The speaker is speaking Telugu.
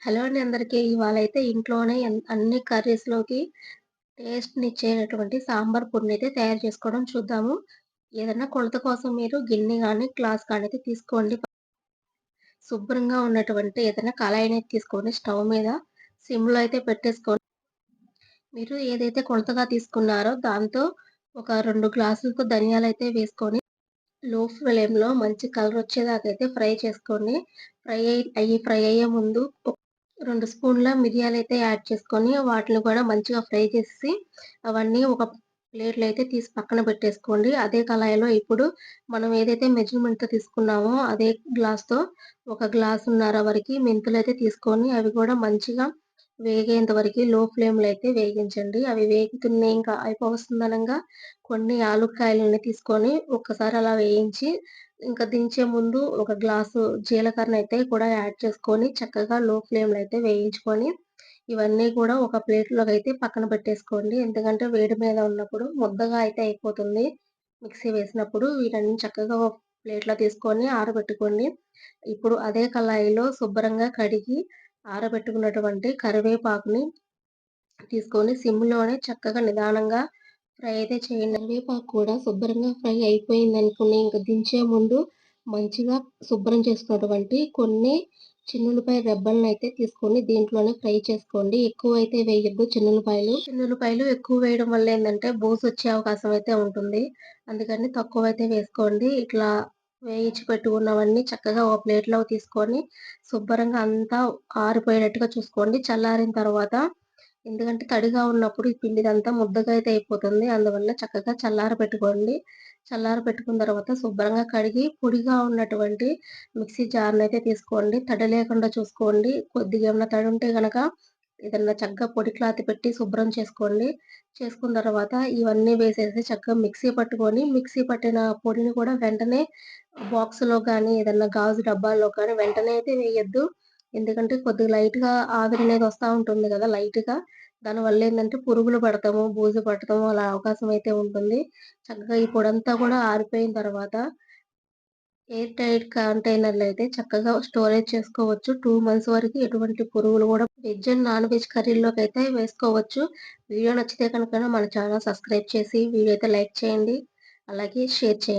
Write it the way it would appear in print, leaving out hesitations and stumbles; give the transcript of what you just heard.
హలో అండి అందరికీ. ఇవాళైతే ఇంట్లోనే అన్ని కర్రీస్‌లోకి టేస్ట్‌నిచ్చేటటువంటి సాంబార్ పొడినైతే తయారు చేసుకోవడం చూద్దాము. ఏదన్నా కొలత కోసం మీరు గిన్నె గానీ, గ్లాస్ కానీ అయితే తీసుకోండి. శుభ్రంగా ఉన్నటువంటి ఏదైనా కళాయినైతే తీసుకొని స్టవ్ మీద సిమ్‌లో అయితే పెట్టేసుకొని, మీరు ఏదైతే కొలతగా తీసుకున్నారో దాంతో ఒక 2 గ్లాసులతో ధనియాలైతే వేసుకొని, లో ఫ్లేమ్‌లో మంచి కలరొచ్చేదాకైతే ఫ్రై చేసుకోండి. ఫ్రై అయ్యే ముందు 2 స్పూన్ల మిరియాలైతే యాడ్ చేసుకొని, వాటిని కూడా మంచిగా ఫ్రై చేసేసి, అవన్నీ ఒక ప్లేట్‌లో అయితే తీసి పక్కన పెట్టేసుకోండి. అదే కళాయిలో ఇప్పుడు మనం ఏదైతే మెజర్‌మెంట్‌తో తీసుకున్నామో, అదే గ్లాస్‌తో ఒక గ్లాసున్నర వరకి మెంతులైతే తీసుకొని, అవి కూడా మంచిగా వేగేంత వరకి లో ఫ్లేమ్‌లో అయితే వేగించండి. అవి వేగుతున్నాయి ఇంకా అయిపోవస్తుందనంగా కొన్ని యాలుక్కాయలని తీసుకొని ఒక్కసారి అలా వేయించి, ఇంకా దించే ముందు ఒక గ్లాసు జీలకర్రనైతే కూడా యాడ్ చేసుకొని, చక్కగా లో ఫ్లేమ్‌లో అయితే వేయించుకొని, ఇవన్నీ కూడా ఒక ప్లేట్‌లోకైతే పక్కన పెట్టేసుకోండి. ఎందుకంటే వేడి మీద ఉన్నప్పుడు ముద్దగా అయితే అయిపోతుంది. మిక్సీ వేసినప్పుడు వీటన్ని చక్కగా ఒక ప్లేట్‌లో తీసుకొని ఆరబెట్టుకోండి. ఇప్పుడు అదే కళాయిలో శుభ్రంగా కడిగి ఆరబెట్టుకున్నటువంటి కరివేపాకుని తీసుకొని సిమ్‌లోనే చక్కగా నిదానంగా ఫ్రై అయితే చేయండి. కరివేపాకు కూడా శుభ్రంగా ఫ్రై అయిపోయిందనుకోండి, ఇంక దించే ముందు మంచిగా శుభ్రం చేసుకున్నటువంటి కొన్ని చిన్నుల్లిపాయ రెబ్బలనైతే తీసుకొని దీంట్లోనే ఫ్రై చేసుకోండి. ఎక్కువైతే వేయొద్దు చిన్నుల్లిపాయలు. చిన్నుల్లిపాయలు ఎక్కువ వేయడం వల్ల ఏందంటే బూజొచ్చే అవకాశం అయితే ఉంటుంది. అందుకని తక్కువైతే వేసుకోండి. ఇట్లా వేయించి పెట్టుకున్నవన్నీ చక్కగా ఒక ప్లేట్‌లోకి తీసుకొని శుభ్రంగా అంతా ఆరిపోయేటట్టుగా చూసుకోండి. చల్లారిన తర్వాత, ఎందుకంటే తడిగా ఉన్నప్పుడు ఈ పిండిదంతా ముద్దగా అయితే అయిపోతుంది. అందువల్ల చక్కగా చల్లారబెట్టుకోండి. చల్లారబెట్టుకున్న తర్వాత శుభ్రంగా కడిగి పొడిగా ఉన్నటువంటి మిక్సీ జార్‌నైతే తీసుకోండి. తడి లేకుండా చూసుకోండి. కొద్దిగా ఏమన్నా తడి ఉంటే గనక ఏదన్నా చక్కగా పొడి క్లాత్ పెట్టి శుభ్రం చేసుకోండి. చేసుకున్న తర్వాత ఇవన్నీ వేసేసి చక్కగా మిక్సీ పట్టుకొని, మిక్సీ పట్టిన పొడిని కూడా వెంటనే బాక్స్‌లో గానీ, ఏదన్నా గాజు డబ్బాల్లో కానీ వెంటనే అయితే వేయొద్దు. ఎందుకంటే కొద్దిగా లైట్‌గా ఆవిరనేది వస్తా ఉంటుంది గదా! లైట్‌గా. దానివల్ల ఏందంటే పురుగులు పడతాము, బూజు పట్టడము అలా అవకాశం అయితే ఉంటుంది. చక్కగా ఈ పొడంతా కూడా ఆరిపోయిన తర్వాత ఎయిర్ టైట్ కంటైనర్‌లో అయితే చక్కగా స్టోరేజ్ చేసుకోవచ్చు. 2 మంత్స్ వరకు ఎటువంటి పురుగులు గూడా వెజ్ అండ్ నాన్ వెజ్ కర్రీల్లోకైతే వేసుకోవచ్చు. వీడియో నచ్చితే కనుక మన ఛానల్ సబ్స్క్రైబ్ చేసి వీడియో అయితే లైక్ చేయండి. అలాగే షేర్ చేయండి.